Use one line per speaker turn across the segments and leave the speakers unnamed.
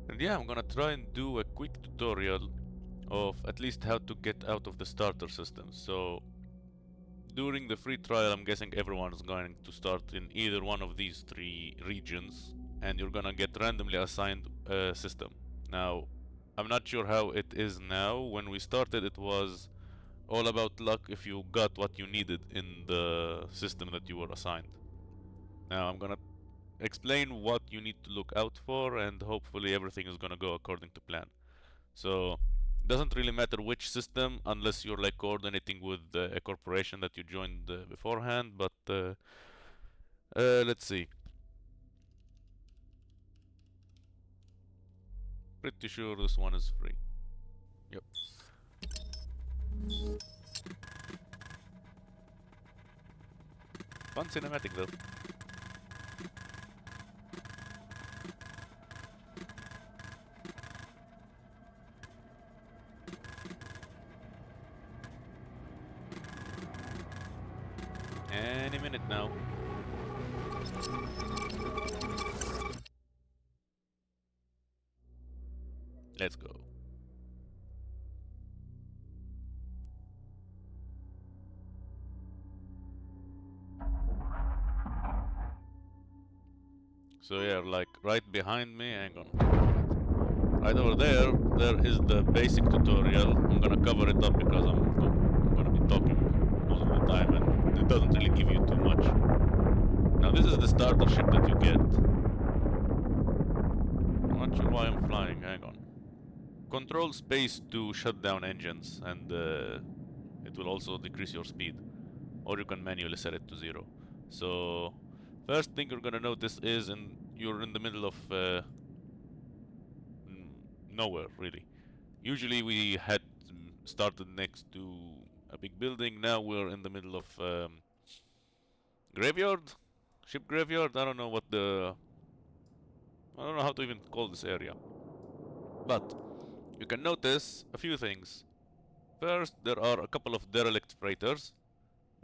And yeah, I'm gonna try and do a quick tutorial of at least how to get out of the starter system. So during the free trial, I'm guessing everyone is going to start in either one of these three regions, and you're gonna get randomly assigned a system. Now, I'm not sure how it is now. When we started, it was all about luck if you got what you needed in the system that you were assigned. Now, I'm gonna explain what you need to look out for, and hopefully everything is gonna go according to plan. So it doesn't really matter which system unless you're like coordinating with a corporation that you joined beforehand. But let's see. Pretty sure this one is free. Yep. Fun cinematic though. Any minute now. Let's go. So yeah, like right behind me, hang on. Right over there, there is the basic tutorial. I'm gonna cover it up because I'm gonna be talking most of the time and it doesn't really give you too much. Now this is the starter ship that you get. I'm not sure why I'm flying, hang on. Control space to shut down engines and it will also decrease your speed. Or you can manually set it to 0. So first thing you're gonna notice is you're in the middle of nowhere really. Usually we had started next to a big building. Now we're in the middle of graveyard, ship graveyard. I don't know I don't know how to even call this area. But you can notice a few things. First, there are a couple of derelict freighters.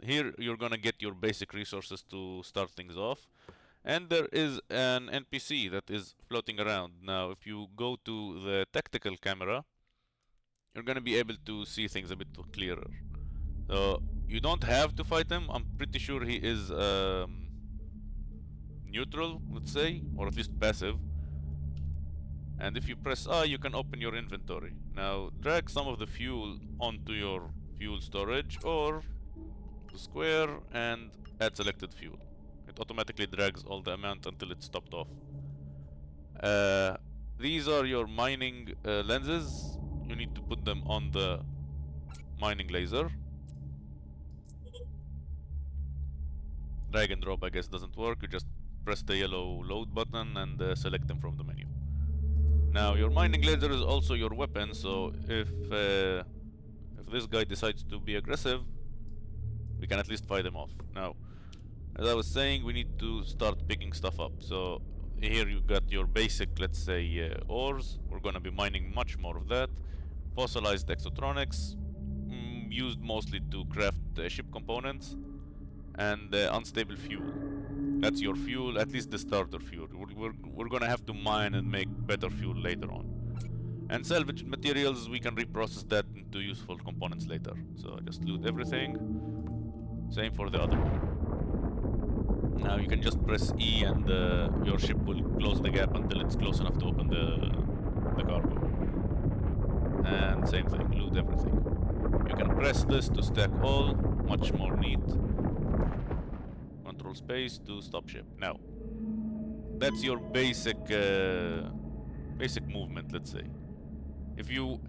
Here you're gonna get your basic resources to start things off. And there is an NPC that is floating around. Now, if you go to the tactical camera, you're gonna be able to see things a bit clearer. So, you don't have to fight him. I'm pretty sure he is neutral, let's say, or at least passive. And if you press I, you can open your inventory. Now, drag some of the fuel onto your fuel storage, or the square and add selected fuel. It automatically drags all the amount until it's topped off. These are your mining lenses. You need to put them on the mining laser. Drag and drop, I guess, doesn't work. You just press the yellow load button and select them from the menu. Now, your mining laser is also your weapon, so if this guy decides to be aggressive, we can at least fight him off. Now, as I was saying, we need to start picking stuff up. So here you got your basic, let's say, ores. We're gonna be mining much more of that. Fossilized exotronics, used mostly to craft ship components, and unstable fuel. That's your fuel, at least the starter fuel. We're gonna have to mine and make better fuel later on. And salvaged materials, we can reprocess that into useful components later. So just loot everything. Same for the other one. Now you can just press E and your ship will close the gap until it's close enough to open the cargo. And same thing, loot everything. You can press this to stack all, much more neat. Control space to stop ship. Now, that's your basic movement, let's say. If you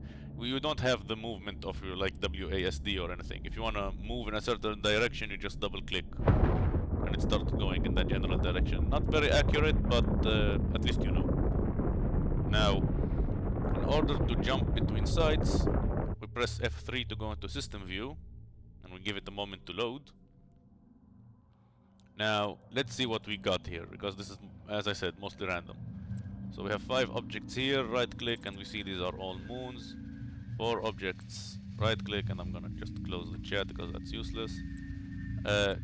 don't have the movement of your like WASD or anything. If you wanna move in a certain direction, you just double click and it starts going in that general direction. Not very accurate, but at least you know. Now, in order to jump between sites, we press F3 to go into system view, and we give it a moment to load. Now, let's see what we got here, because this is, as I said, mostly random. So we have 5 objects here, right click, and we see these are all moons. 4 objects, right click, and I'm gonna just close the chat because that's useless.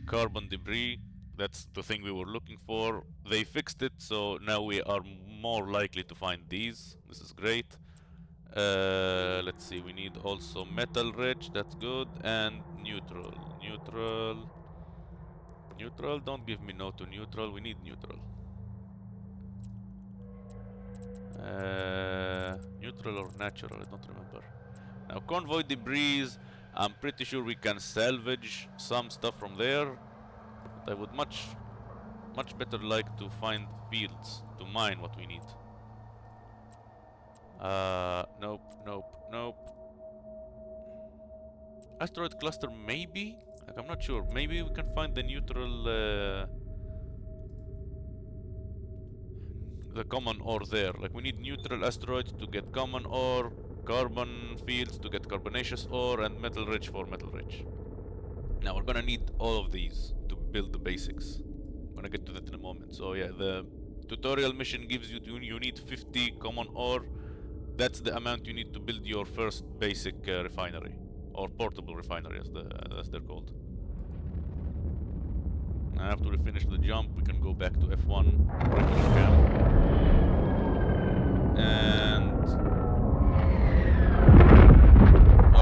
Carbon debris, that's the thing we were looking for. They fixed it, so now we are more likely to find these. This is great. Let's see, we need also metal rich, that's good, and neutral. Neutral, don't give me no to neutral, we need neutral. Neutral or natural, I don't remember. Now convoy debris, I'm pretty sure we can salvage some stuff from there. But I would much better like to find fields to mine what we need. Nope. Asteroid cluster, maybe? Like, I'm not sure. Maybe we can find the neutral, the common ore there. Like, we need neutral asteroids to get common ore, carbon fields to get carbonaceous ore, and metal rich for metal rich. Now, we're gonna need all of these to build the basics. I'm gonna get to that in a moment. So yeah, the tutorial mission gives you you need 50 common ore. That's the amount you need to build your first basic refinery, or portable refinery as they're called. Now after we finish the jump, we can go back to F1 regular cam. And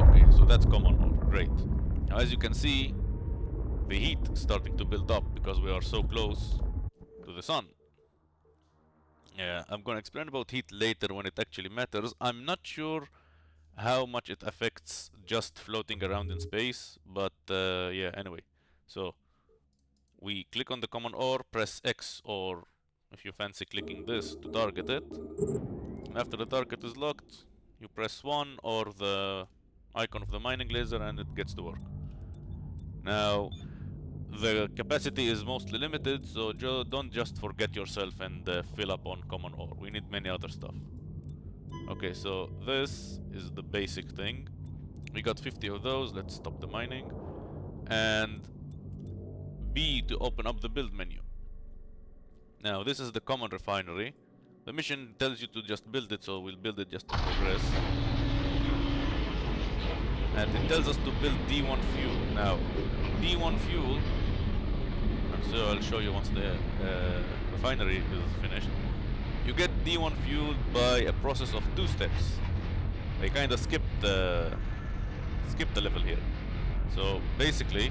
okay, so that's common ore. Great. Now as you can see, the heat is starting to build up because we are so close to the sun. Yeah, I'm gonna explain about heat later when it actually matters. I'm not sure how much it affects just floating around in space, but yeah, anyway. So we click on the common ore, press X, or if you fancy clicking this to target it. And after the target is locked, you press 1 or the icon of the mining laser and it gets to work. Now, the capacity is mostly limited, so don't just forget yourself and fill up on common ore. We need many other stuff. Okay, so this is the basic thing. We got 50 of those. Let's stop the mining. And B to open up the build menu. Now, this is the common refinery. The mission tells you to just build it, so we'll build it just to progress. And it tells us to build D1 fuel. Now, D1 fuel, so I'll show you once the refinery is finished. You get D1 fuel by a process of 2 steps. I kinda skipped the level here. So basically,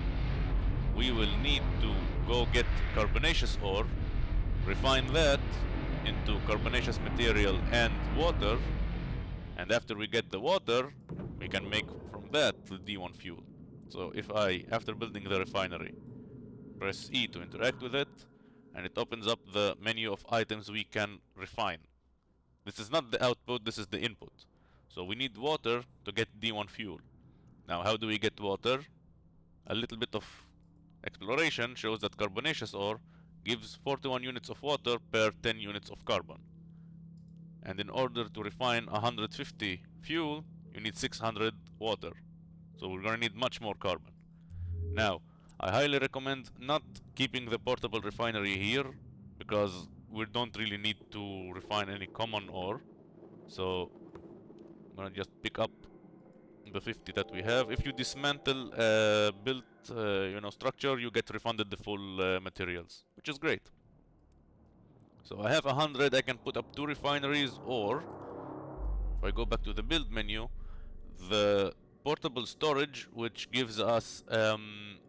we will need to go get carbonaceous ore, refine that into carbonaceous material and water, and after we get the water, we can make from that the D1 fuel. So if I, after building the refinery, press E to interact with it, and it opens up the menu of items we can refine. This is not the output, this is the input. So we need water to get D1 fuel. Now how do we get water? A little bit of exploration shows that carbonaceous ore gives 41 units of water per 10 units of carbon. And in order to refine 150 fuel, you need 600 water. So we're gonna need much more carbon. Now, I highly recommend not keeping the portable refinery here, because we don't really need to refine any common ore. So I'm gonna just pick up the 50 that we have. If you dismantle built structure, you get refunded the full materials, which is great. So I have 100, I can put up 2 refineries, or if I go back to the build menu, the portable storage, which gives us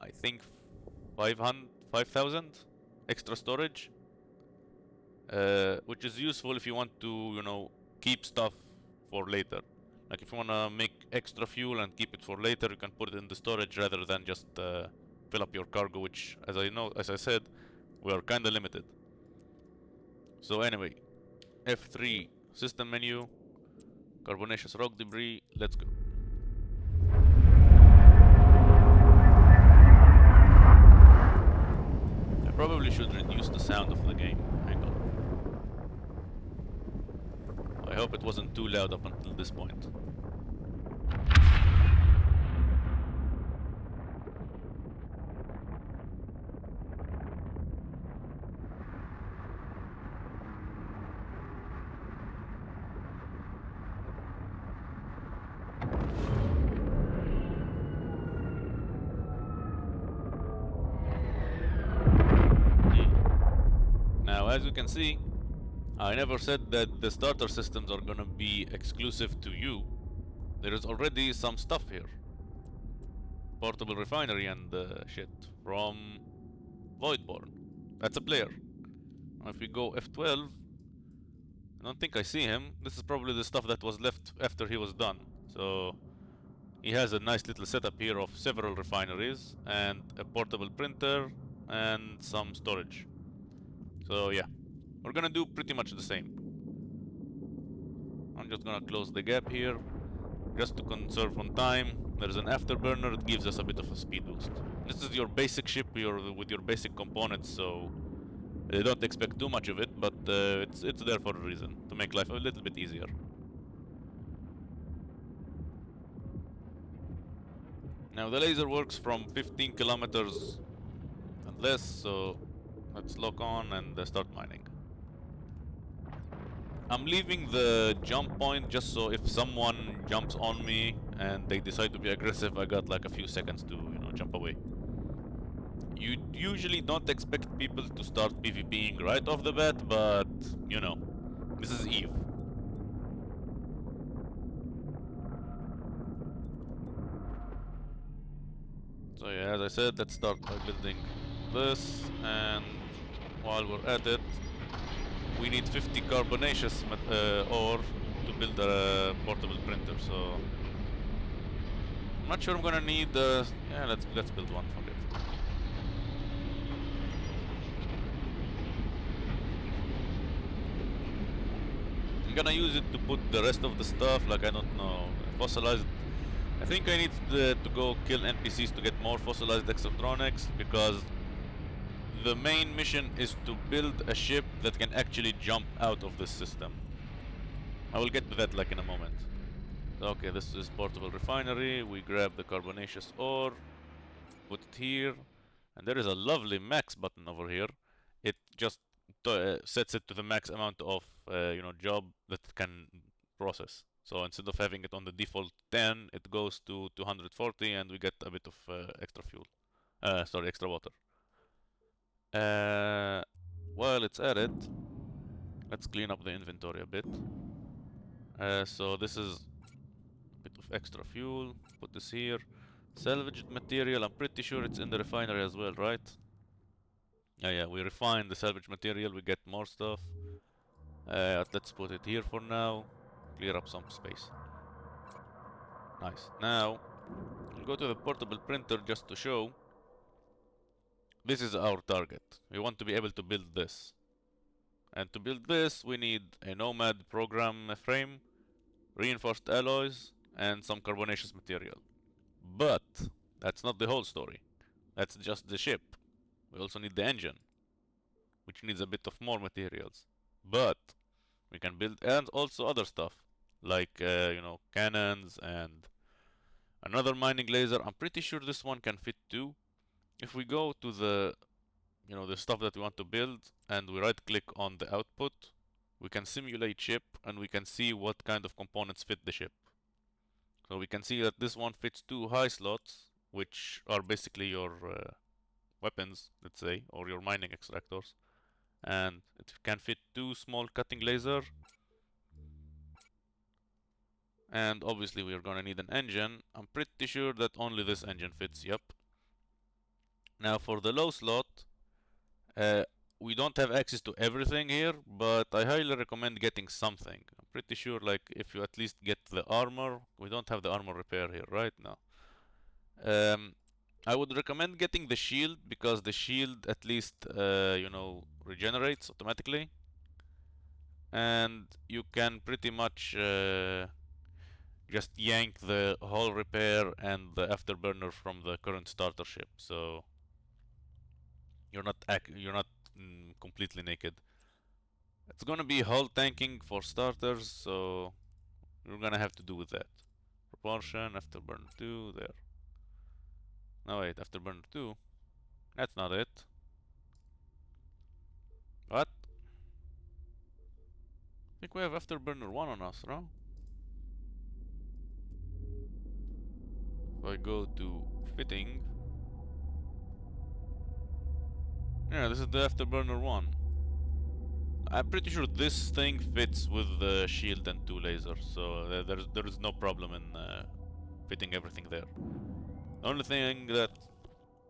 I think 5,000 extra storage, which is useful if you want to keep stuff for later. Like if you want to make extra fuel and keep it for later, you can put it in the storage rather than just fill up your cargo, which as I said, we are kinda limited. So anyway, F3 system menu, carbonaceous rock debris, let's go. I probably should reduce the sound of the game. Hang on. I hope it wasn't too loud up until this point. Now, as you can see, I never said that the starter systems are gonna be exclusive to you. There is already some stuff here. Portable refinery and shit from Voidborn. That's a player. If we go F12, I don't think I see him. This is probably the stuff that was left after he was done. So he has a nice little setup here of several refineries and a portable printer and some storage. So yeah, we're gonna do pretty much the same. I'm just gonna close the gap here just to conserve on time. There's an afterburner, it gives us a bit of a speed boost. This is your basic ship with your basic components, so don't expect too much of it, but it's there for a reason, to make life a little bit easier. Now the laser works from 15 kilometers and less, so let's lock on and start mining. I'm leaving the jump point just so if someone jumps on me and they decide to be aggressive, I got like a few seconds to, jump away. You usually don't expect people to start PvPing right off the bat, but, this is Eve. So yeah, as I said, let's start by building this, and while we're at it, we need 50 carbonaceous ore to build a portable printer, so I'm not sure I'm gonna need yeah, let's build one, fuck it. I'm gonna use it to put the rest of the stuff, like, I don't know, fossilized. I think I need to go kill NPCs to get more fossilized exotronics, because the main mission is to build a ship that can actually jump out of this system. I will get to that like in a moment. Okay, this is portable refinery. We grab the carbonaceous ore, put it here, and there is a lovely max button over here. It just sets it to the max amount of job that it can process. So instead of having it on the default 10, it goes to 240, and we get a bit of extra fuel. Sorry, extra water. While it's at it, let's clean up the inventory a bit. So this is a bit of extra fuel. Put this here. Salvaged material, I'm pretty sure it's in the refinery as well, right? Yeah, we refine the salvage material, we get more stuff. Let's put it here for now. Clear up some space. Nice. Now, we'll go to the portable printer just to show. This is our target. We want to be able to build this. And to build this, we need a Nomad program frame, reinforced alloys, and some carbonaceous material. But that's not the whole story. That's just the ship. We also need the engine, which needs a bit of more materials. But we can build, and also other stuff, like cannons and another mining laser. I'm pretty sure this one can fit too. If we go to the the stuff that we want to build, and we right click on the output, we can simulate ship, and we can see what kind of components fit the ship. So we can see that this one fits 2 high slots, which are basically your weapons, let's say, or your mining extractors. And it can fit 2 small cutting laser. And obviously we are gonna need an engine. I'm pretty sure that only this engine fits, yep. Now for the low slot, we don't have access to everything here, but I highly recommend getting something. I'm pretty sure, like, if you at least get the armor, we don't have the armor repair here right now. I would recommend getting the shield, because the shield at least, regenerates automatically. And you can pretty much just yank the hull repair and the afterburner from the current starter ship, so you're not completely naked. It's gonna be hull tanking for starters, so you're gonna have to do with that. Propulsion, afterburner 2, there. No wait, afterburner 2? That's not it. What? I think we have afterburner 1 on us, no? If I go to fitting... Yeah, this is the afterburner 1. I'm pretty sure this thing fits with the shield and 2 lasers, so there is no problem in fitting everything there. The only thing that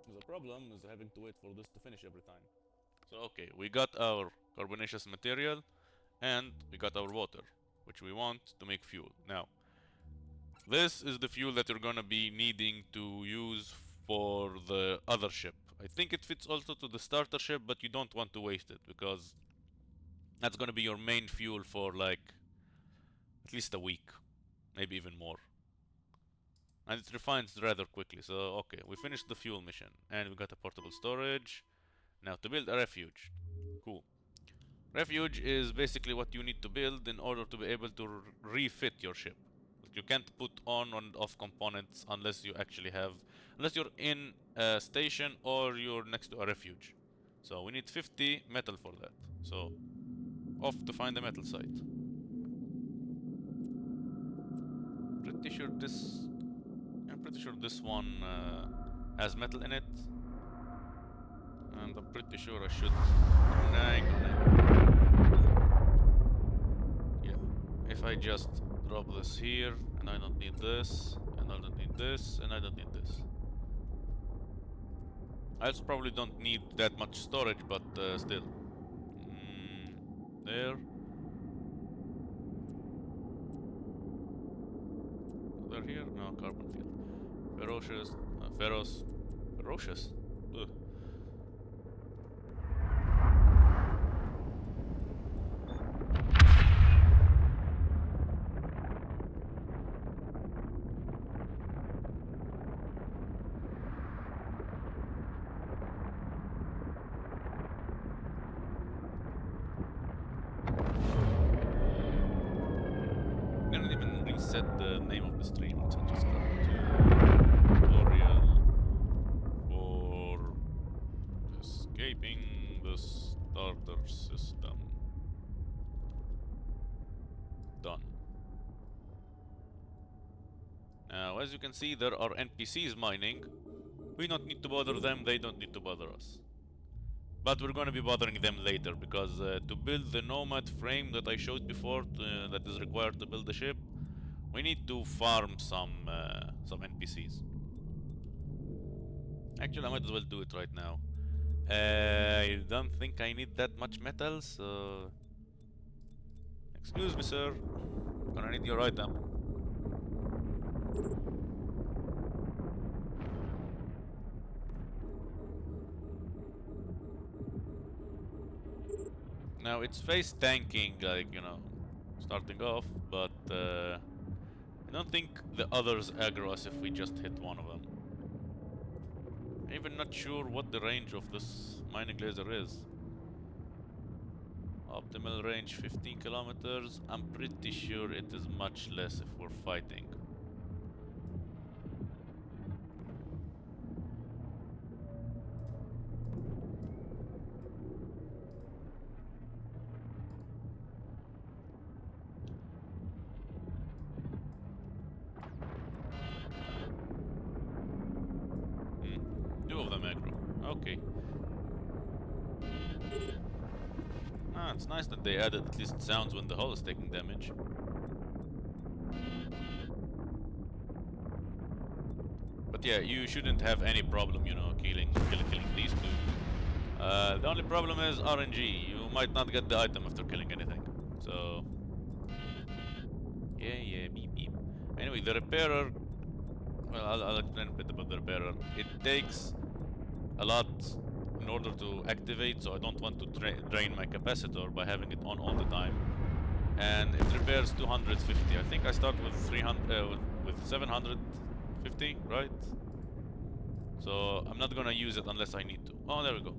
is a problem is having to wait for this to finish every time. So okay, we got our carbonaceous material and we got our water, which we want to make fuel. Now, this is the fuel that you're gonna be needing to use for the other ship. I think it fits also to the starter ship, but you don't want to waste it because that's gonna be your main fuel for like at least a week, maybe even more. And it refines rather quickly. So okay, we finished the fuel mission and we got a portable storage. Now to build a refuge. Cool. Refuge is basically what you need to build in order to be able to refit your ship. You can't put on and off components unless you actually have, unless you're in a station or you're next to a refuge. So we need 50 metal for that. So off to find the metal site. Pretty sure this, I'm pretty sure this one has metal in it. And I'm pretty sure I should. Hang on. Yeah. If I just drop this here, and I don't need this, and I don't need this, and I don't need this. I also probably don't need that much storage, but still. There. They're here? No, carbon field. Ferocious. Ferocious? Ugh. I didn't even reset the name of the stream, so just go to tutorial for escaping the starter system. Done. Now, as you can see, there are NPCs mining. We don't need to bother them, they don't need to bother us. But we're gonna be bothering them later, because to build the Nomad frame that I showed before, that is required to build the ship, we need to farm some NPCs. Actually, I might as well do it right now. I don't think I need that much metal, so... Excuse me, sir. Gonna need your item. Now, it's face tanking, like, you know, starting off, but I don't think the others aggro us if we just hit one of them. I'm even not sure what the range of this mining laser is. Optimal range 15 kilometers. I'm pretty sure it is much less if we're fighting. Two of them aggro. Okay. Ah, it's nice that they added at least sounds when the hull is taking damage. But yeah, you shouldn't have any problem, you know, killing these two. The only problem is RNG. You might not get the item after killing anything. So... Yeah, beep beep. Anyway, the repairer... Well, I'll explain a bit about the repairer. It takes a lot in order to activate, so I don't want to drain my capacitor by having it on all the time. And it repairs 250. I think I start with 300, with 750, right? So I'm not gonna use it unless I need to. Oh, there we go.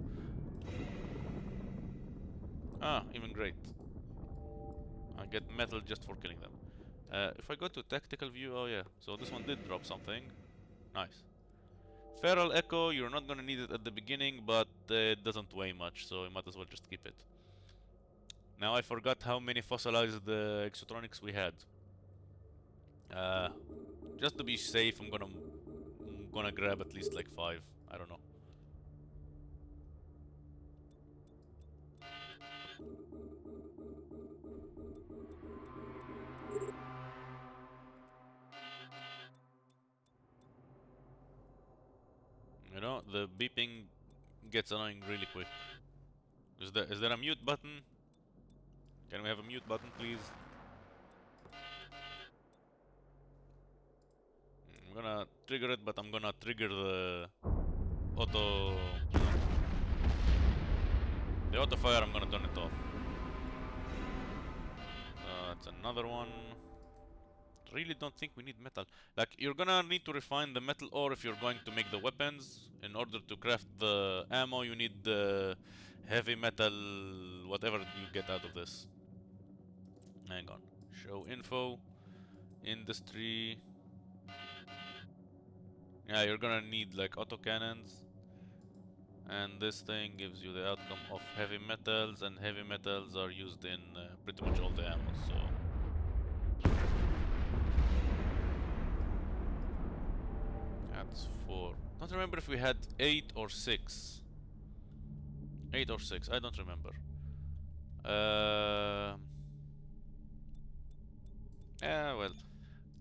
Ah, even great. I get metal just for killing them. If I go to tactical view, oh yeah, so this one did drop something. Nice. Feral Echo, you're not gonna need it at the beginning, but it doesn't weigh much, so you might as well just keep it. Now I forgot how many fossilized exotronics we had. Just to be safe, I'm gonna grab at least like 5. I don't know. beeping gets annoying really quick. Is there a mute button? Can we have a mute button, please? I'm gonna trigger it, but I'm gonna trigger the auto... The auto fire, I'm gonna turn it off. That's another one. Really don't think we need metal. Like, you're gonna need to refine the metal ore if you're going to make the weapons. In order to craft the ammo, you need the heavy metal, whatever you get out of this. Hang on. Show info. Industry. Yeah, you're gonna need like autocannons. And this thing gives you the outcome of heavy metals, and heavy metals are used in pretty much all the ammo, so... That's 4. Don't remember if we had 8 or 6. 8 or 6, I don't remember. Yeah, well.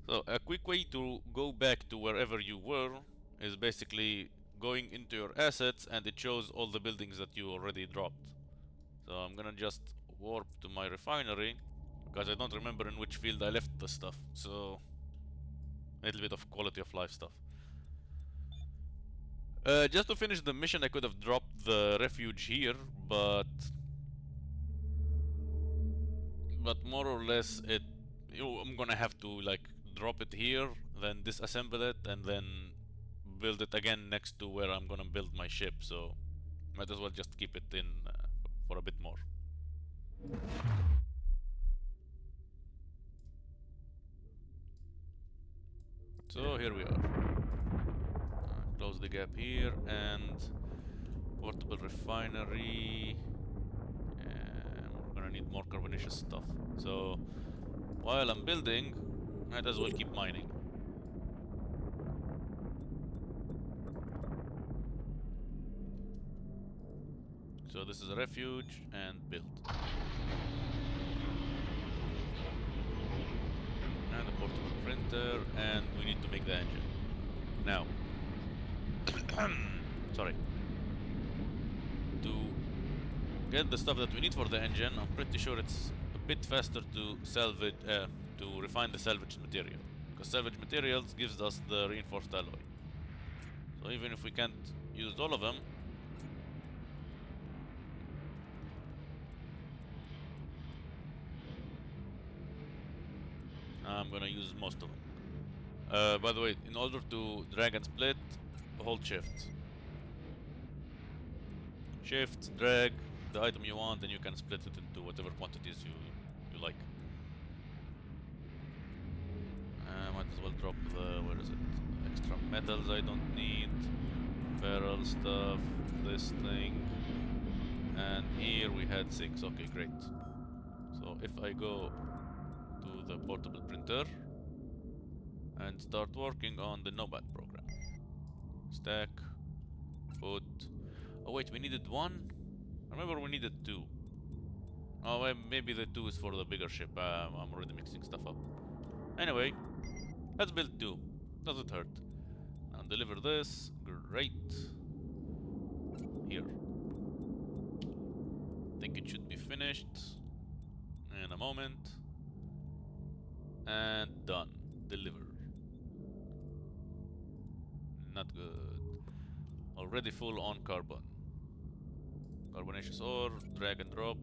So, a quick way to go back to wherever you were is basically going into your assets, and it shows all the buildings that you already dropped. So I'm gonna just warp to my refinery, because I don't remember in which field I left the stuff, so a little bit of quality of life stuff. Just to finish the mission, I could have dropped the refuge here, but more or less I'm gonna have to like drop it here, then disassemble it, and then build it again next to where I'm gonna build my ship, so might as well just keep it in for a bit more. So here we are. Close the gap here, and portable refinery. And we're gonna need more carbonaceous stuff. So while I'm building, might as well keep mining. So this is a refuge, and build. And a portable printer, and we need to make the engine. Now, sorry. To get the stuff that we need for the engine, I'm pretty sure it's a bit faster to salvage, to refine the salvaged material. Because salvaged materials gives us the reinforced alloy. So even if we can't use all of them, I'm gonna use most of them. By the way, in order to drag and split, hold shift. Shift, drag the item you want, and you can split it into whatever quantities you like. Might as well drop the, where is it? Extra metals I don't need. Feral stuff, this thing. And here we had 6, okay, great. So if I go to the portable printer and start working on the Nomad program. Stack, put... Oh wait, we needed 1? I remember we needed 2. Oh, well, maybe the 2 is for the bigger ship. I'm already mixing stuff up. Anyway, let's build 2. Doesn't hurt. Now deliver this. Great. Here. Think it should be finished in a moment. And done. Deliver. Not good. Already full on carbon. Carbonaceous ore, drag and drop.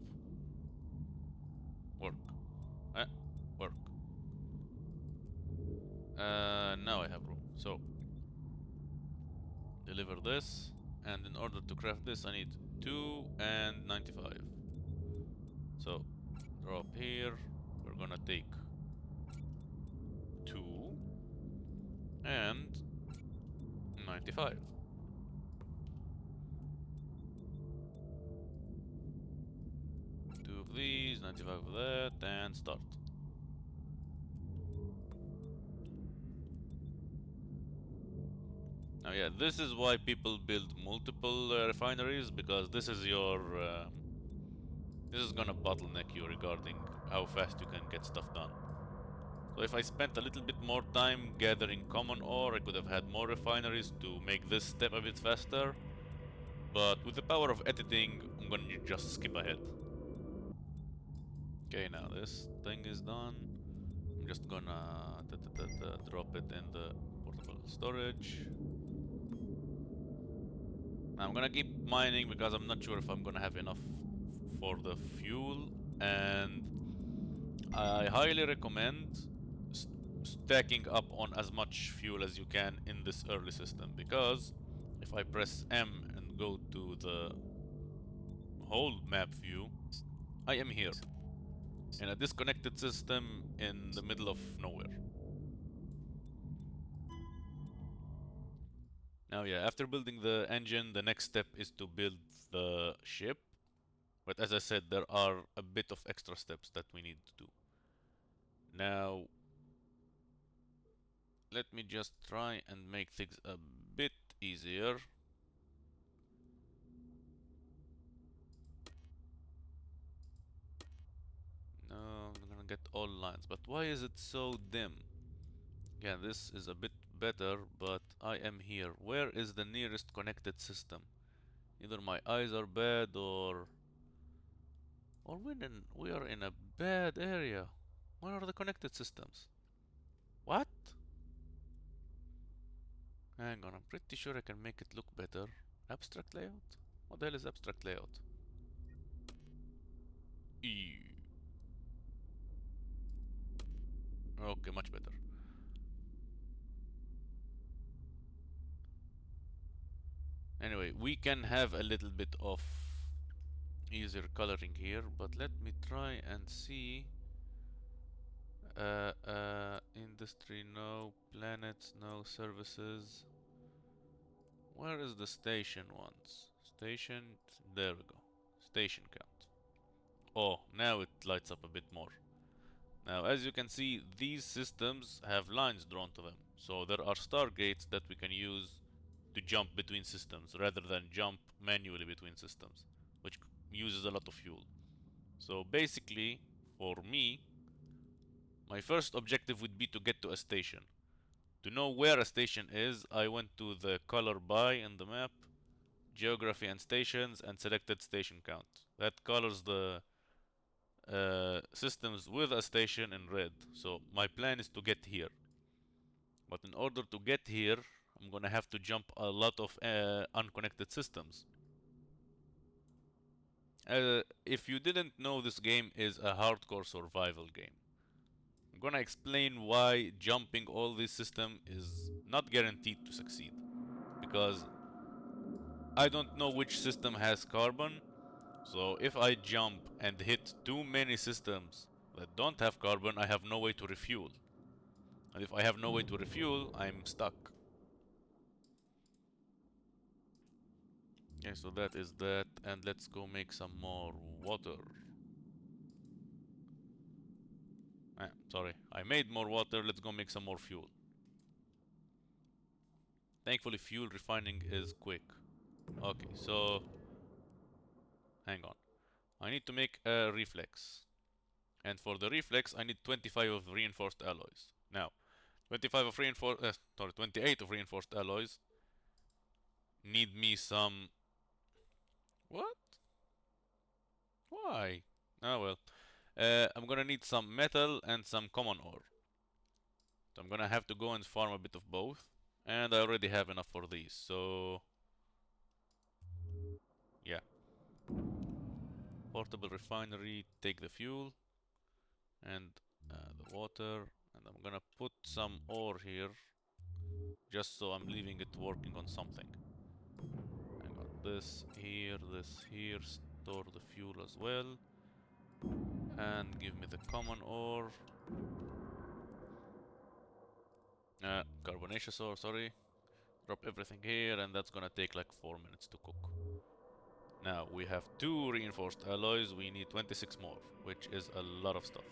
Work. Work. Now I have room. So, deliver this. And in order to craft this, I need 2 and 95. So, drop here. We're gonna take 2 and 95. Two of these, 95 of that, and start. Now, yeah, this is why people build multiple refineries, because this is your this is gonna bottleneck you regarding how fast you can get stuff done. So if I spent a little bit more time gathering common ore, I could have had more refineries to make this step a bit faster. But with the power of editing, I'm gonna just skip ahead. Okay, now this thing is done. I'm just gonna drop it in the portable storage. Now I'm gonna keep mining because I'm not sure if I'm gonna have enough for the fuel, and I highly recommend stacking up on as much fuel as you can in this early system, because if I press M and go to the whole map view, I am here in a disconnected system in the middle of nowhere. Now, yeah, after building the engine, the next step is to build the ship. But as I said, there are a bit of extra steps that we need to do. Now, let me just try and make things a bit easier. No, I'm gonna get all lines, but why is it so dim? Yeah, this is a bit better, but I am here. Where is the nearest connected system? Either my eyes are bad or we are in a bad area. Where are the connected systems? What? Hang on, I'm pretty sure I can make it look better. Abstract layout? What the hell is abstract layout? Ew. Okay, much better. Anyway, we can have a little bit of easier coloring here, but let me try and see. Industry, no. Planets, no. Services. Where is the station ones? Station, there we go. Station count. Oh, now it lights up a bit more. Now, as you can see, these systems have lines drawn to them. So there are stargates that we can use to jump between systems rather than jump manually between systems, which uses a lot of fuel. So basically, for me, my first objective would be to get to a station. To know where a station is, I went to the color by in the map, geography and stations, and selected station count. That colors the systems with a station in red. So my plan is to get here. But in order to get here, I'm gonna have to jump a lot of unconnected systems. If you didn't know, this game is a hardcore survival game. I'm gonna explain why jumping all this system is not guaranteed to succeed. Because I don't know which system has carbon, so if I jump and hit too many systems that don't have carbon, I have no way to refuel. And if I have no way to refuel, I'm stuck. Okay, so that is that, and let's go make some more water. Sorry, I made more water, let's go make some more fuel. Thankfully, fuel refining is quick. Okay, so hang on. I need to make a reflex. And for the reflex, I need 25 of reinforced alloys. Now, 25 of reinforced, 28 of reinforced alloys need me some. What? Why? Ah, well. I'm gonna need some metal and some common ore. So I'm gonna have to go and farm a bit of both. And I already have enough for these, so. Yeah. Portable refinery, take the fuel and the water. And I'm gonna put some ore here, just so I'm leaving it working on something. Hang on, this here, store the fuel as well. And give me the common ore. Carbonaceous ore, sorry. Drop everything here, and that's gonna take like 4 minutes to cook. Now, we have 2 reinforced alloys, we need 26 more, which is a lot of stuff.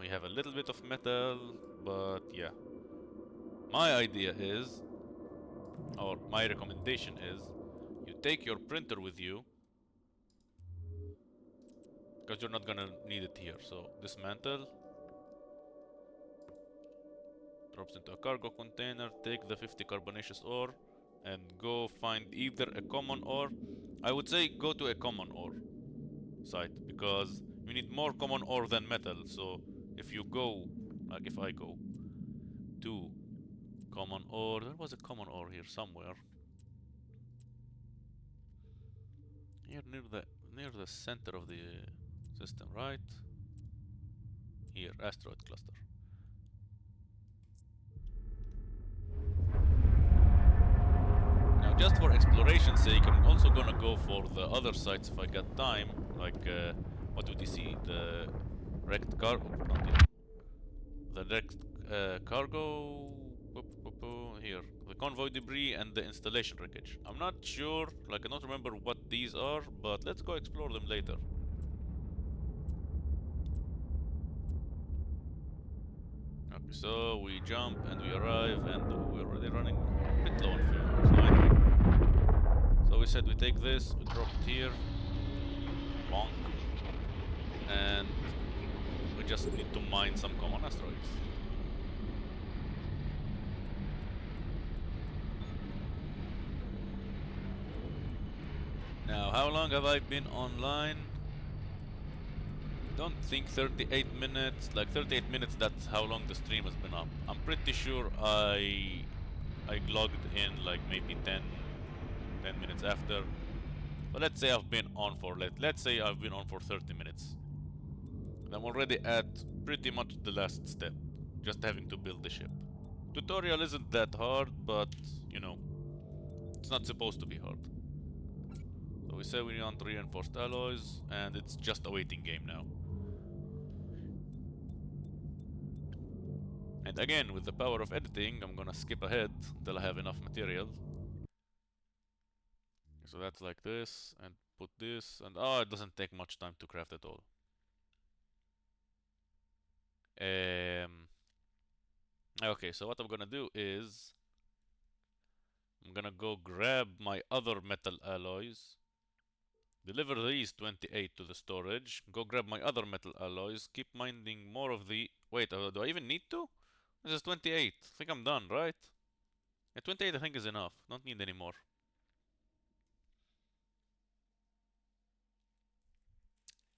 We have a little bit of metal, but yeah. My idea is, or my recommendation is, you take your printer with you, because you're not gonna need it here. So, dismantle, drops into a cargo container, take the 50 carbonaceous ore, and go find either a common ore. I would say go to a common ore site because you need more common ore than metal. So if you go, like if I go to common ore, there was a common ore here somewhere. Here near the center of the system, right? Here, asteroid cluster. Now, just for exploration's sake, I'm also gonna go for the other sites if I got time. Like, what would you see? The wrecked car. Oh, not yet. The wrecked cargo. Here, the convoy debris and the installation wreckage. I'm not sure, like, I don't remember what these are, but let's go explore them later. Okay, so we jump and we arrive, and we're already running a bit low on fuel. So anyway, so we said we take this, we drop it here, bonk, and we just need to mine some common asteroids. Now, how long have I been online? Don't think 38 minutes. Like 38 minutes, that's how long the stream has been up. I'm pretty sure I logged in like maybe 10 minutes after. But let's say I've been on for let's say I've been on for 30 minutes. And I'm already at pretty much the last step, just having to build the ship. Tutorial isn't that hard, but you know, it's not supposed to be hard. So we say we want reinforced alloys, and it's just a waiting game now. And again, with the power of editing, I'm gonna skip ahead until I have enough material. So that's like this, and put this, and oh, it doesn't take much time to craft at all. Okay, so what I'm gonna do is I'm gonna go grab my other metal alloys, deliver these 28 to the storage, go grab my other metal alloys, keep mining more of the... Wait, do I even need to? This is 28. I think I'm done, right? Yeah, 28 I think is enough. Don't need any more.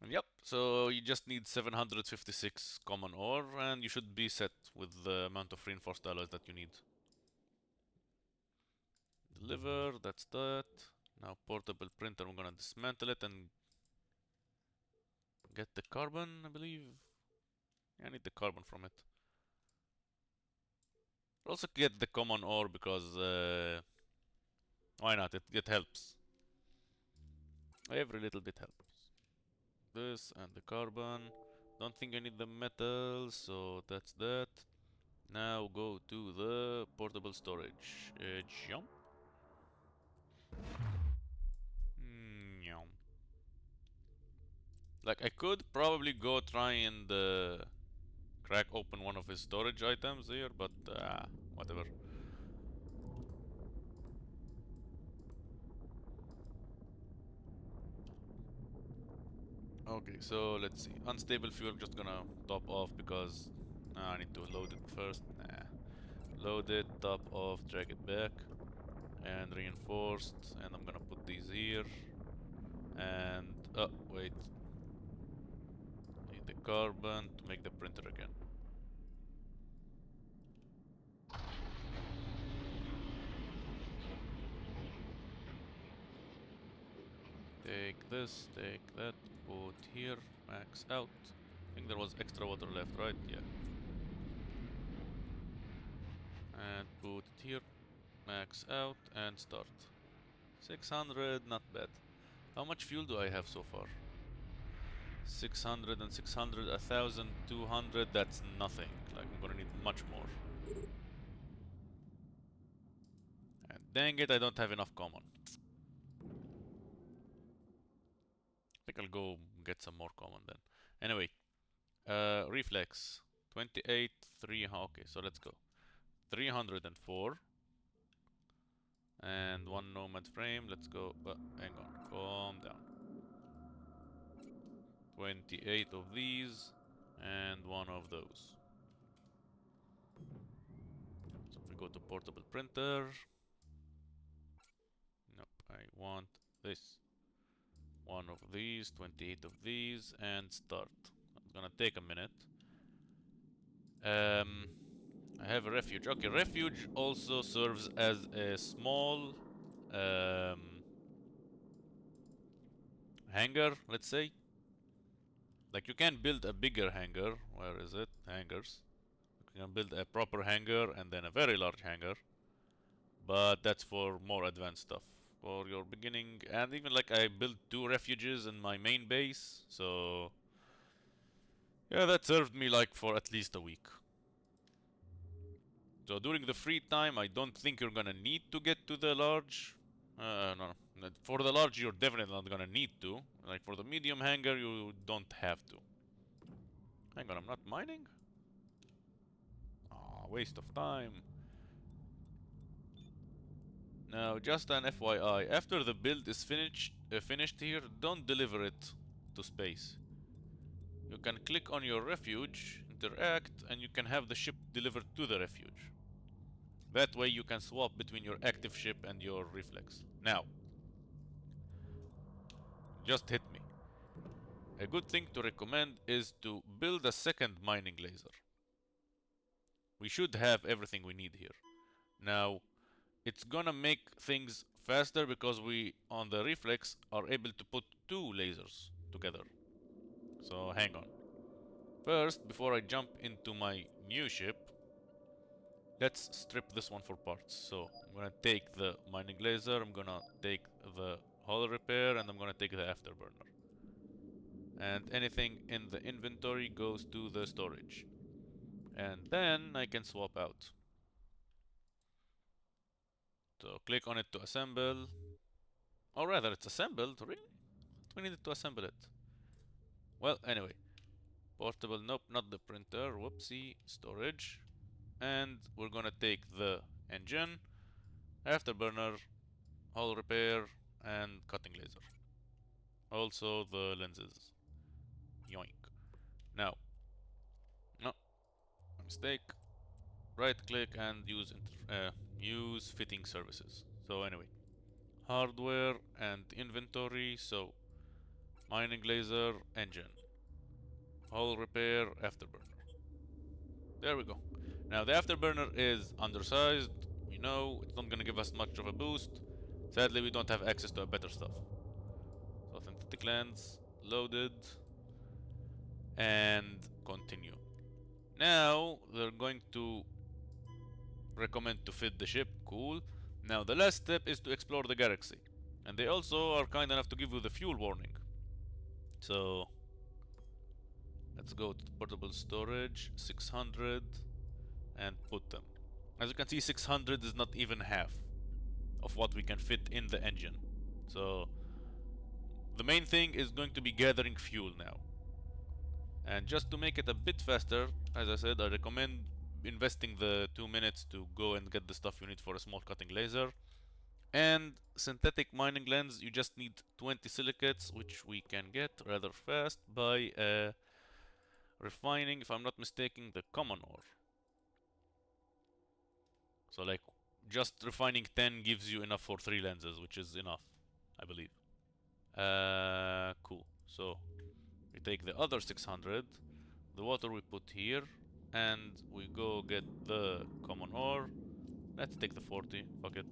And yep, so you just need 756 common ore, and you should be set with the amount of reinforced alloys that you need. Deliver, that's that. Now portable printer, I'm gonna dismantle it and get the carbon, I believe. Yeah, I need the carbon from it. Also get the common ore because why not? It helps. Every little bit helps. This and the carbon. Don't think I need the metals, so that's that. Now go to the portable storage. Jump. Like I could probably go try and crack open one of his storage items here, but whatever. Okay, so let's see. Unstable fuel, just gonna top off because I need to load it first. Nah. Load it, top off, drag it back, and reinforced. And I'm gonna put these here. And oh wait, need the carbon to make the printer again. Take this, take that, put here, max out. I think there was extra water left, right? Yeah. And put it here, max out, and start. 600, not bad. How much fuel do I have so far? 600 and 600, 1200, that's nothing. Like, I'm gonna need much more. And dang it, I don't have enough common. I think I'll go get some more common then. Anyway, reflex. 28, 3, okay, so let's go. 304. And one nomad frame, let's go, hang on, calm down. 28 of these, and one of those. So if we go to portable printer, want this. One of these, 28 of these, and start. It's gonna take a minute. I have a refuge. Okay, refuge also serves as a small hangar, let's say. Like you can build a bigger hangar. Where is it? Hangars. You can build a proper hangar and then a very large hangar. But that's for more advanced stuff. For your beginning, and even like I built 2 refuges in my main base, so yeah, that served me like for at least a week. So during the free time, I don't think you're gonna need to get to the large. No. For the large, you're definitely not gonna need to. Like for the medium hangar, you don't have to. Hang on, I'm not mining? Ah, waste of time. Now, just an FYI, after the build is finished here, don't deliver it to space. You can click on your refuge, interact, and you can have the ship delivered to the refuge. That way you can swap between your active ship and your reflex. Now, just hit me. A good thing to recommend is to build a second mining laser. We should have everything we need here. Now, it's gonna make things faster because we, on the reflex, are able to put 2 lasers together. So hang on. First, before I jump into my new ship, let's strip this one for parts. So I'm gonna take the mining laser, I'm gonna take the hull repair, and I'm gonna take the afterburner. And anything in the inventory goes to the storage. And then I can swap out. So click on it to assemble. Or rather, it's assembled, really? We needed to assemble it. Well, anyway. Portable, nope, not the printer, whoopsie, storage. And we're gonna take the engine, afterburner, hull repair, and cutting laser. Also the lenses. Yoink. Now, no, mistake. Right click and use fitting services. So anyway, hardware and inventory. So mining laser, engine, hull repair, afterburner. There we go. Now the afterburner is undersized. We know it's not gonna give us much of a boost. Sadly, we don't have access to a better stuff. So synthetic lens, loaded, and continue. Now they're going to recommend to fit the ship. Cool. Now the last step is to explore the galaxy. And they also are kind enough to give you the fuel warning. So let's go to the portable storage, 600, and put them. As you can see, 600 is not even half of what we can fit in the engine. So the main thing is going to be gathering fuel now. And just to make it a bit faster, as I said, I recommend investing the 2 minutes to go and get the stuff you need for a small cutting laser. And synthetic mining lens, you just need 20 silicates, which we can get rather fast by refining, if I'm not mistaken, the common ore. So like, just refining 10 gives you enough for 3 lenses, which is enough, I believe. Cool. So, we take the other 600, the water we put here, and we go get the common ore. Let's take the 40, fuck it.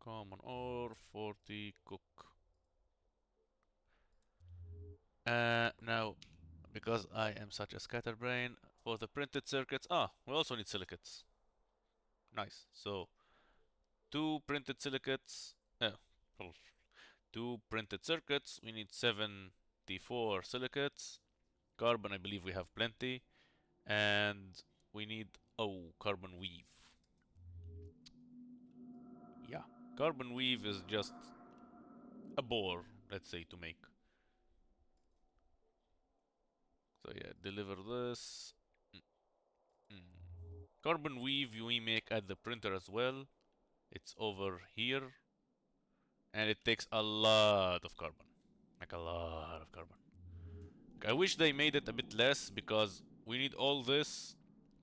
Common ore, 40, cook. Now, because I am such a scatterbrain, for the printed circuits, we also need silicates. Nice. So, 2 printed silicates, well, 2 printed circuits, we need 74 silicates. Carbon, I believe we have plenty. And we need, carbon weave. Yeah, carbon weave is just a bore, let's say, to make. So yeah, deliver this. Carbon weave we make at the printer as well. It's over here. And it takes a lot of carbon. Like a lot of carbon. I wish they made it a bit less because we need all this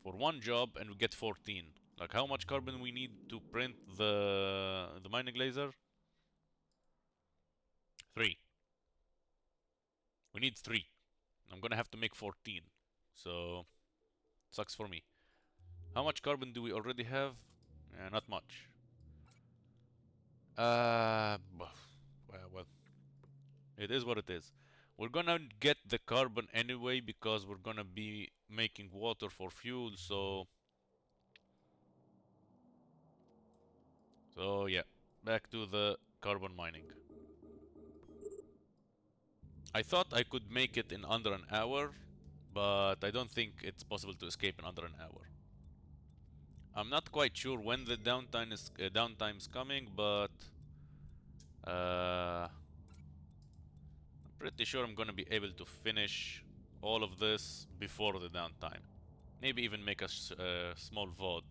for one job and we get 14. Like how much carbon we need to print the mining laser? 3. We need 3. I'm gonna have to make 14. So sucks for me. How much carbon do we already have? Not much. Well, it is what it is. We're gonna get the carbon anyway because we're gonna be making water for fuel, so yeah, back to the carbon mining. I thought I could make it in under an hour, but I don't think it's possible to escape in under an hour. I'm not quite sure when the downtime's coming, but I'm pretty sure I'm gonna be able to finish all of this before the downtime. Maybe even make a small VOD.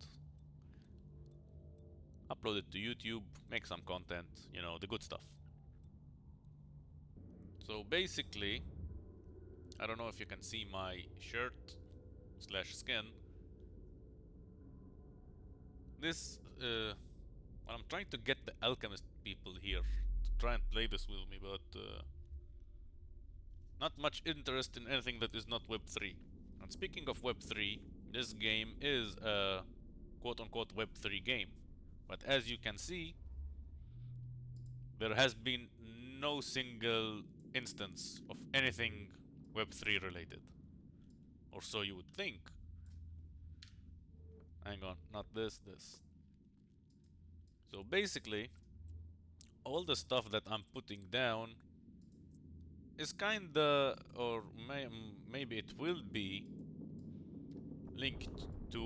Upload it to YouTube, make some content, you know, the good stuff. So basically, I don't know if you can see my shirt slash skin. This, well, I'm trying to get the alchemist people here to try and play this with me, but not much interest in anything that is not Web3. And speaking of Web3, this game is a quote-unquote Web3 game. But as you can see, there has been no single instance of anything Web3 related. Or so you would think. Hang on, not this. So basically, all the stuff that I'm putting down is kinda, or maybe it will be linked to,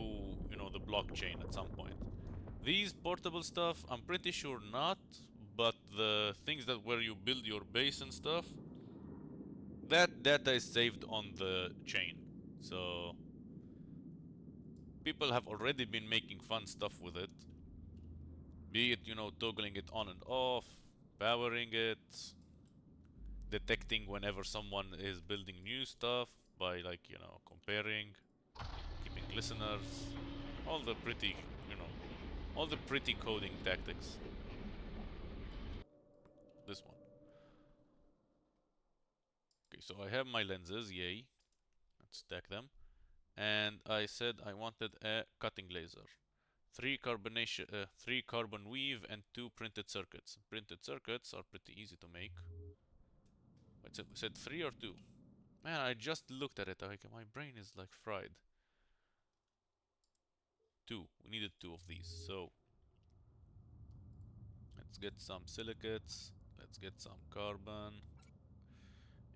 you know, the blockchain at some point. These portable stuff, I'm pretty sure not, but the things that where you build your base and stuff, that data is saved on the chain. So people have already been making fun stuff with it. Be it, you know, toggling it on and off, powering it, detecting whenever someone is building new stuff by, like, you know, comparing, keeping listeners, all the pretty, you know, all the pretty coding tactics. This one. Okay, so I have my lenses, yay. Let's stack them. And I said I wanted a cutting laser. 3 carbon weave and 2 printed circuits. Printed circuits are pretty easy to make. Wait, said 3 or 2? Man, I just looked at it. Like, my brain is like fried. 2. We needed 2 of these. So let's get some silicates. Let's get some carbon.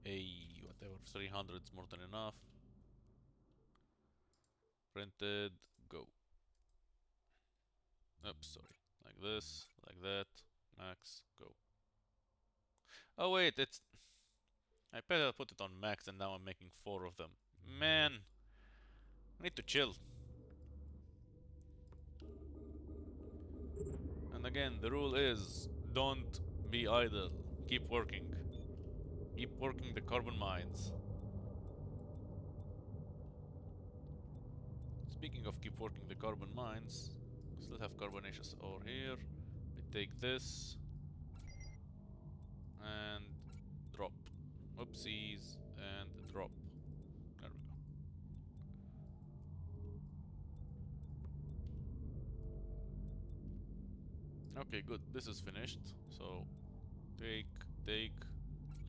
Whatever, 300 is more than enough. Printed, go. Oops, sorry. Like this, like that. Max, go. Oh wait, it's... I better put it on max and now I'm making 4 of them. Man, I need to chill. And again, the rule is, don't be idle. Keep working. Keep working the carbon mines. Speaking of keep working the carbon mines, still have carbonaceous ore here. We take this and drop. Oopsies, and drop. There we go. Okay, good. This is finished. So take,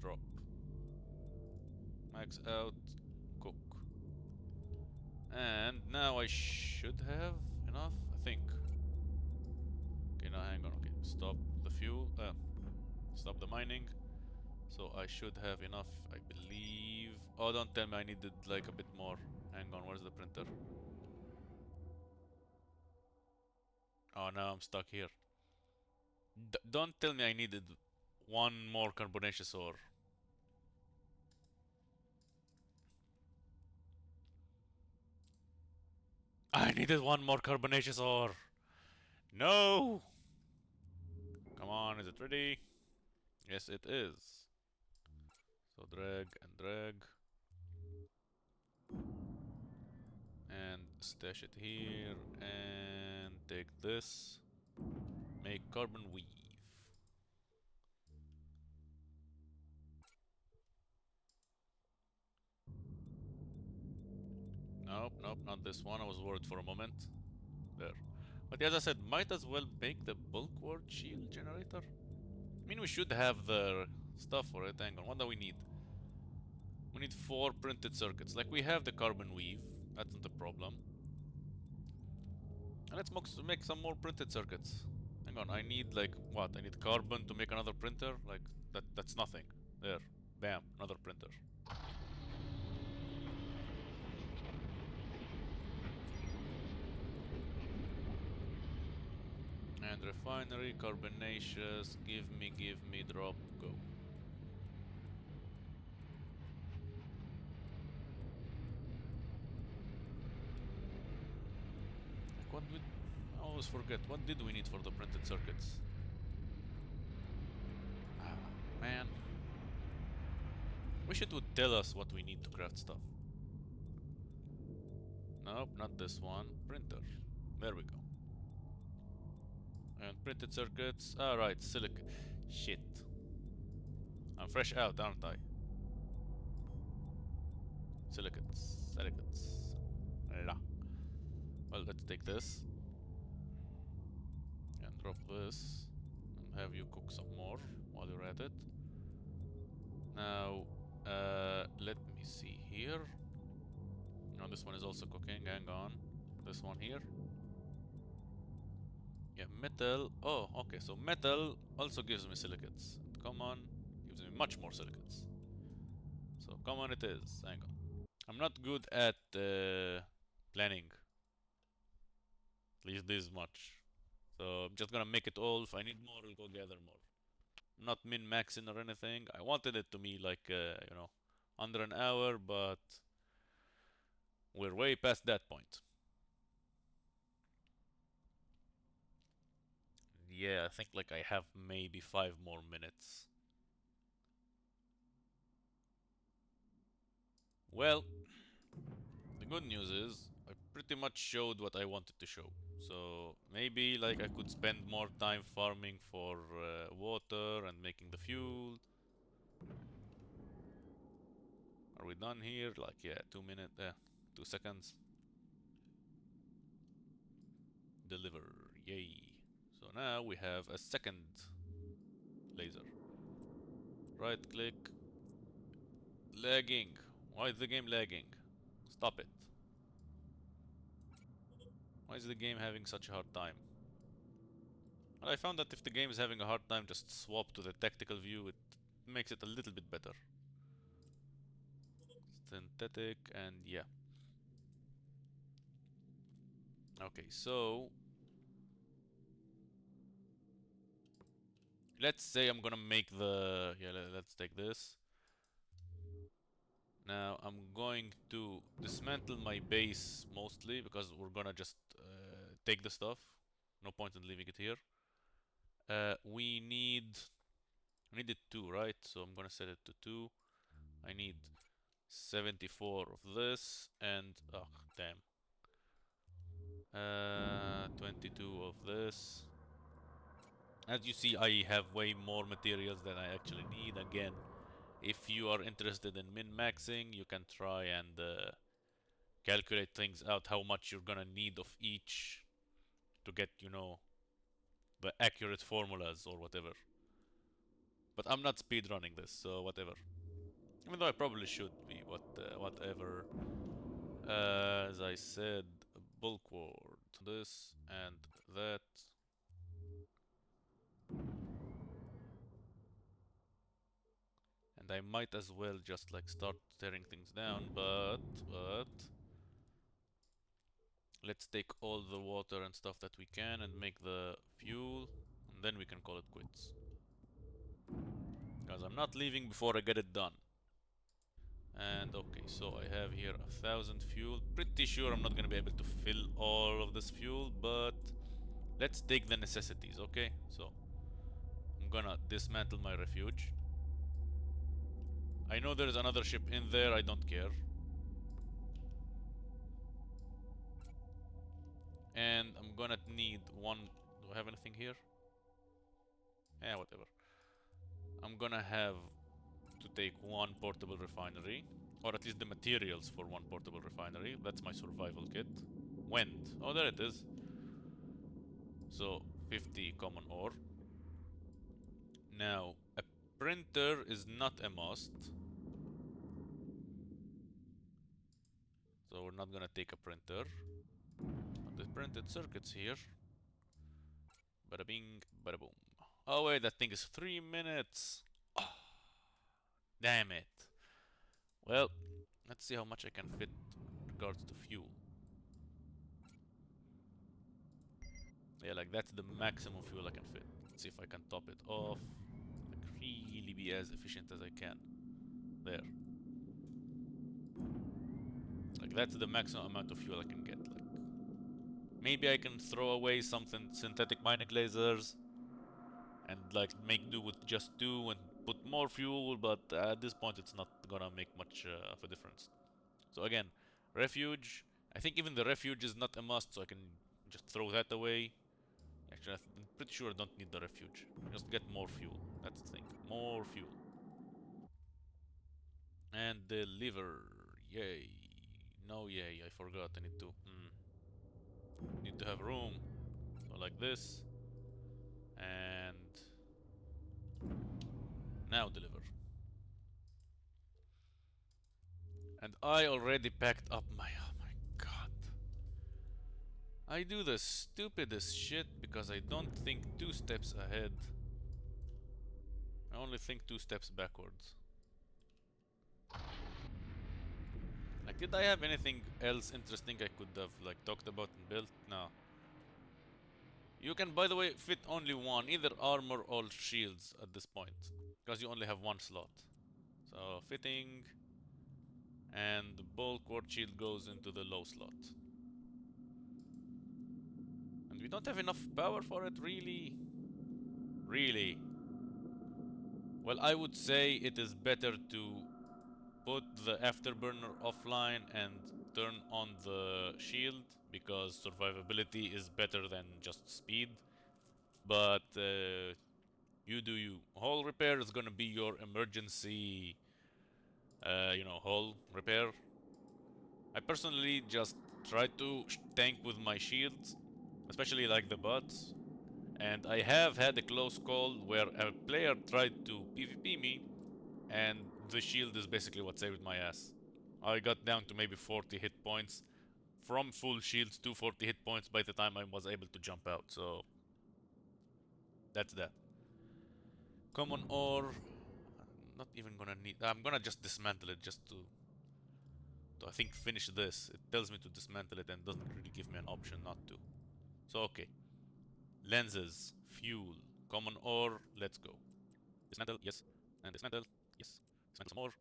drop. Max out, cook. And now I should have enough, I think. Okay, now hang on. Okay, stop the fuel. Stop the mining. So I should have enough, I believe. Oh, don't tell me I needed like a bit more. Hang on, where's the printer? Oh, now I'm stuck here. Don't tell me I needed one more carbonaceous ore. I needed one more carbonaceous ore. No! Come on, is it ready? Yes, it is. So drag and drag. And stash it here. And take this. Make carbon weave. Nope, nope, not this one. I was worried for a moment. There. But as I said, might as well make the bulk ward shield generator. I mean, we should have the stuff for it. Hang on, what do we need? We need 4 printed circuits. Like, we have the carbon weave. That's not a problem. And let's make some more printed circuits. Hang on, I need, like, what? I need carbon to make another printer? Like, that's nothing. There. Bam, another printer. And refinery, carbonaceous, give me, drop, go. Like what did I always forget, what did we need for the printed circuits? Ah, man. Wish it would tell us what we need to craft stuff. Nope, not this one. Printer. There we go. And printed circuits. Alright, silicon. Shit. I'm fresh out, aren't I? Silicates. La. Well, let's take this. And drop this. And have you cook some more while you're at it. Now, let me see here. No, this one is also cooking. Hang on. This one here. Yeah, metal. Oh, okay. So metal also gives me silicates. Common gives me much more silicates. So common it is. Hang on. I'm not good at planning. At least this much. So I'm just gonna make it all. If I need more, I'll go gather more. I'm not min-maxing or anything. I wanted it to be like, you know, under an hour, but we're way past that point. Yeah, I think like I have maybe 5 more minutes. Well, the good news is I pretty much showed what I wanted to show. So maybe like I could spend more time farming for water and making the fuel. Are we done here? Like, yeah, 2 minutes, 2 seconds. Deliver, yay. So now we have a second laser. Right click. Lagging. Why is the game lagging? Stop it. Why is the game having such a hard time? Well, I found that if the game is having a hard time, just swap to the tactical view. It makes it a little bit better. Synthetic and yeah. Okay, so let's say I'm gonna make the... Yeah, let's take this. Now I'm going to dismantle my base mostly because we're gonna just take the stuff. No point in leaving it here. We need it 2, right? So I'm gonna set it to 2. I need 74 of this and oh damn. 22 of this. As you see, I have way more materials than I actually need. Again, if you are interested in min-maxing, you can try and calculate things out, how much you're gonna need of each to get, you know, the accurate formulas or whatever. But I'm not speedrunning this, so whatever. Even though I probably should be, whatever. As I said, bulk ward. This and that. And I might as well just like start tearing things down, but let's take all the water and stuff that we can and make the fuel, and then we can call it quits. Because I'm not leaving before I get it done. And okay, so I have here 1,000 fuel. Pretty sure I'm not gonna be able to fill all of this fuel, but let's take the necessities, okay? So I'm gonna dismantle my refuge. I know there's another ship in there, I don't care. And I'm gonna need one. Do I have anything here? Yeah, whatever. I'm gonna have to take one portable refinery, or at least the materials for one portable refinery. That's my survival kit. Wind. Oh, there it is. So 50 common ore. Now, a printer is not a must. So we're not gonna take a printer. But the printed circuits here. Bada bing, bada boom. Oh wait, that thing is 3 minutes. Oh, damn it. Well, let's see how much I can fit in regards to fuel. Yeah, like that's the maximum fuel I can fit. Let's see if I can top it off. Like really be as efficient as I can. There. Like that's the maximum amount of fuel I can get. Like maybe I can throw away something synthetic mining lasers and like make do with just two and put more fuel, but at this point it's not gonna make much of a difference. So again, refuge. I think even the refuge is not a must, so I can just throw that away. Actually, I'm pretty sure I don't need the refuge. Just get more fuel. That's the thing. More fuel. And the liver. Yay. No, yay. I forgot. I need to. Need to have room. So like this. And now deliver. And I already packed up my. Oh my god. I do the stupidest shit because I don't think 2 steps ahead. I only think 2 steps backwards. Like, did I have anything else interesting I could have, like, talked about and built? No. You can, by the way, fit only one, either armor or shields at this point. Because you only have one slot. So, fitting... And the bulwark shield goes into the low slot. And we don't have enough power for it, really? Really? Well, I would say it is better to put the afterburner offline and turn on the shield because survivability is better than just speed. But you do you. Hull repair is gonna be your emergency, hull repair. I personally just try to tank with my shields, especially like the bots. And I have had a close call where a player tried to PvP me, and the shield is basically what saved my ass. I got down to maybe 40 hit points from full shields to 40 hit points by the time I was able to jump out, so that's that. Common ore, not even gonna need. I'm gonna just dismantle it just to I think finish this. It tells me to dismantle it and doesn't really give me an option not to. So okay, lenses, fuel, common ore. Let's go. Dismantle, yes, and dismantle, yes. Dismantle some more.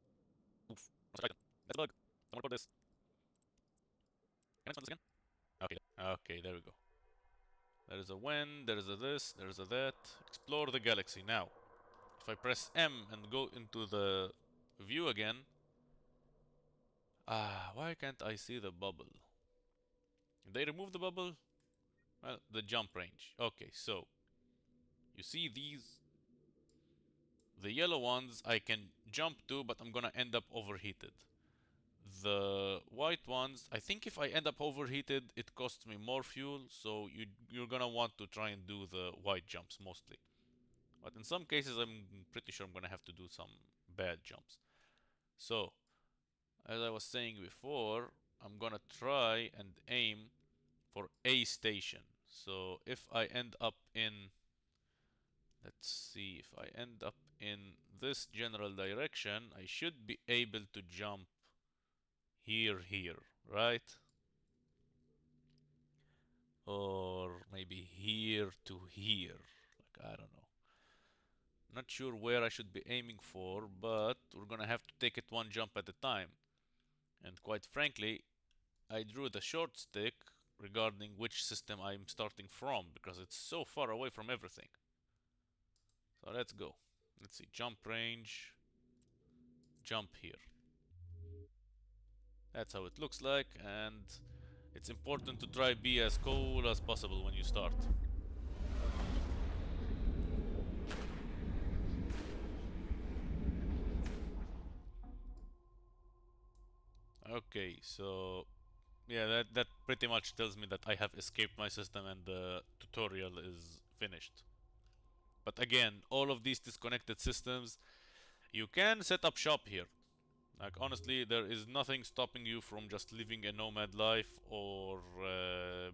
Oof, what's item? That's a bug. Don't report this. Can I dismantle this again? Okay, okay, there we go. There is a when, there is a this, there is a that. Explore the galaxy now. If I press M and go into the view again, why can't I see the bubble? Did they remove the bubble? Well, the jump range. Okay, so you see these, the yellow ones I can jump to, but I'm gonna end up overheated. The white ones, I think if I end up overheated, it costs me more fuel, so you're gonna want to try and do the white jumps mostly. But in some cases, I'm pretty sure I'm gonna have to do some bad jumps. So, as I was saying before, I'm gonna try and aim for A station. So if I end up in, let's see, if I end up in this general direction, I should be able to jump here, right? Or maybe here to here. Like, I don't know. Not sure where I should be aiming for, but we're gonna have to take it one jump at a time. And quite frankly, I drew the short stick regarding which system I'm starting from because it's so far away from everything. So let's go. Let's see, jump range, jump here. That's how it looks like, and It's important to try be as cool as possible when you start. Okay, so yeah, that pretty much tells me that I have escaped my system and the tutorial is finished. But again, all of these disconnected systems, you can set up shop here. Like honestly, there is nothing stopping you from just living a nomad life or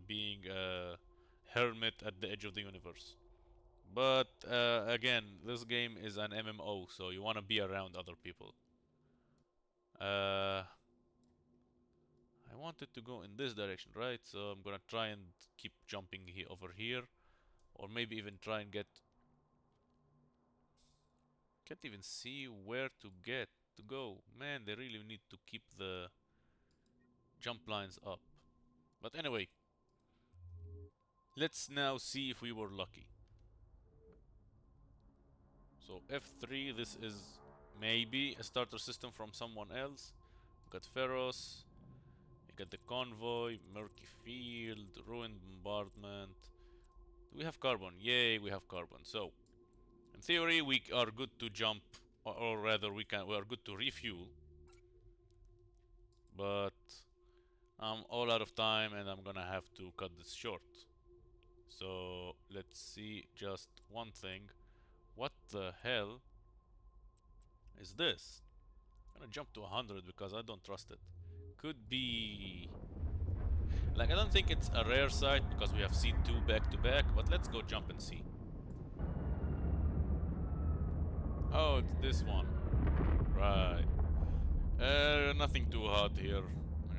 being a hermit at the edge of the universe. But again, this game is an MMO, so you want to be around other people. Uh, I wanted to go in this direction, right? So I'm gonna try and keep jumping here over here, or maybe even try and get. Can't even see where to get to go. Man, they really need to keep the jump lines up. But anyway, let's now see if we were lucky. So F3, this is maybe a starter system from someone else. We got Pharos, we got the Convoy, Murky Field, Ruined Bombardment. Do we have carbon? Yay, we have carbon. So, in theory, we are good to jump, or rather, we are good to refuel. But I'm all out of time, and I'm gonna have to cut this short. So let's see just one thing. What the hell is this? I'm gonna jump to 100 because I don't trust it. Could be... Like, I don't think it's a rare sight because we have seen two back to back, but let's go jump and see. Oh, it's this one. Right. Nothing too hot here.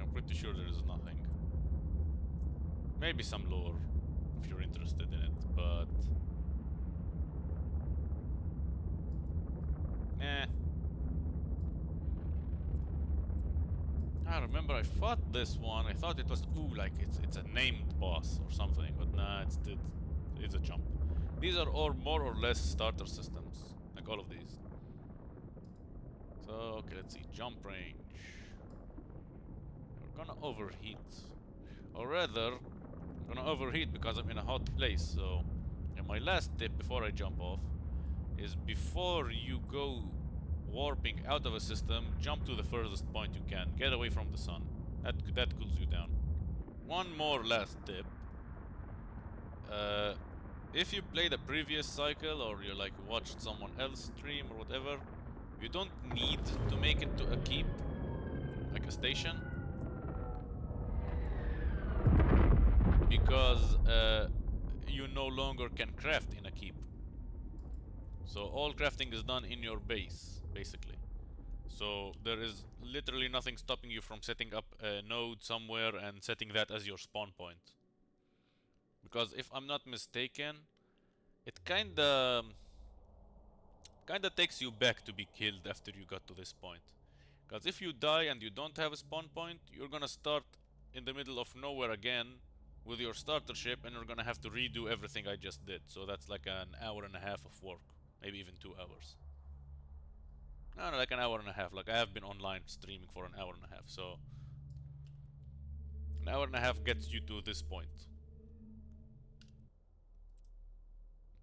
I'm pretty sure there is nothing. Maybe some lore, if you're interested in it, but... Eh. I remember I fought this one. I thought it was like it's a named boss or something, but nah, it's a jump. These are all more or less starter systems, like all of these. So okay, let's see, jump range. We're gonna overheat, or rather, I'm gonna overheat because I'm in a hot place. So, and my last tip before I jump off is before you go warping out of a system, jump to the furthest point you can. Get away from the sun. That cools you down. One more last tip. Uh, if you played a previous cycle or you like watched someone else stream or whatever, you don't need to make it to a keep, like a station, because you no longer can craft in a keep. So all crafting is done in your base, basically. So there is literally nothing stopping you from setting up a node somewhere and setting that as your spawn point. Because if I'm not mistaken, it kinda takes you back to be killed after you got to this point. Because if you die and you don't have a spawn point, you're gonna start in the middle of nowhere again with your starter ship and you're gonna have to redo everything I just did. So that's like an hour and a half of work. Maybe even 2 hours. No, no, like an hour and a half. Like I have been online streaming for an hour and a half, so an hour and a half gets you to this point.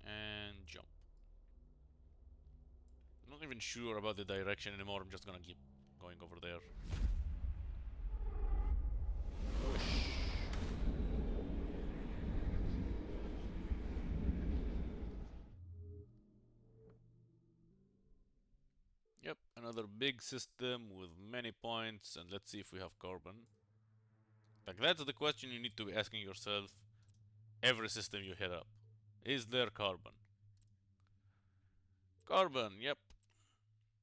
And jump. I'm not even sure about the direction anymore. I'm just gonna keep going over there. Whoosh. Yep, another big system with many points, and let's see if we have carbon. Like, that's the question you need to be asking yourself every system you hit up. Is there carbon? Carbon, yep.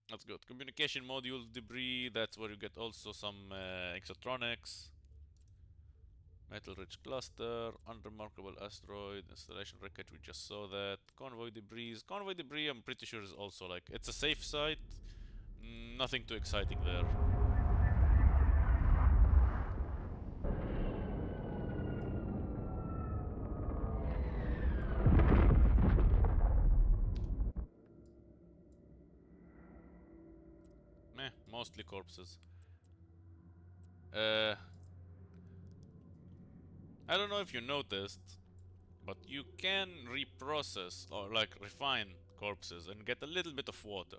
That's good. Communication module debris, that's where you get also some exotronics. Metal rich cluster, unremarkable asteroid, installation wreckage, we just saw that. Convoy debris. Convoy debris, I'm pretty sure is also like, it's a safe site. Nothing too exciting there. Meh, mostly corpses. Uh, I don't know if you noticed, but you can reprocess or like refine corpses and get a little bit of water.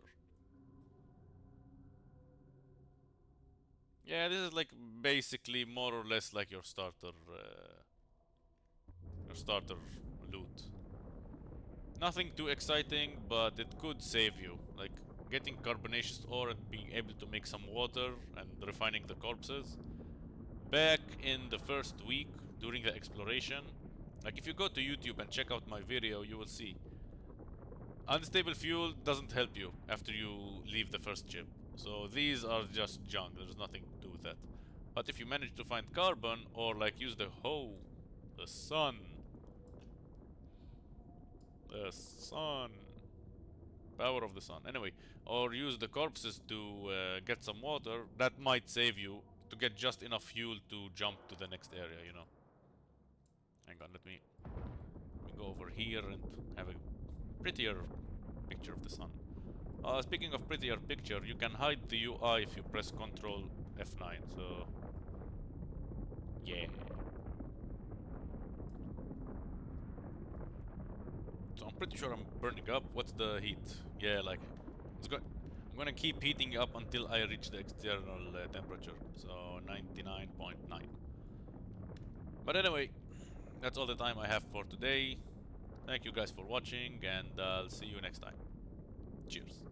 Yeah, this is like basically more or less like your starter loot. Nothing too exciting, but it could save you. Like getting carbonaceous ore and being able to make some water and refining the corpses. Back in the first week during the exploration, like if you go to YouTube and check out my video, you will see unstable fuel doesn't help you after you leave the first ship. So these are just junk. There's nothing to do with that. But if you manage to find carbon or like use the sun, the sun, power of the sun. Anyway, or use the corpses to get some water, that might save you to get just enough fuel to jump to the next area, you know. Hang on, let me go over here and have a prettier picture of the sun. Speaking of prettier picture, you can hide the UI if you press Ctrl F9, so yeah. So I'm pretty sure I'm burning up. What's the heat? Yeah, like I'm gonna keep heating up until I reach the external temperature, so 99.9. But anyway, that's all the time I have for today. Thank you guys for watching, and I'll see you next time. Cheers.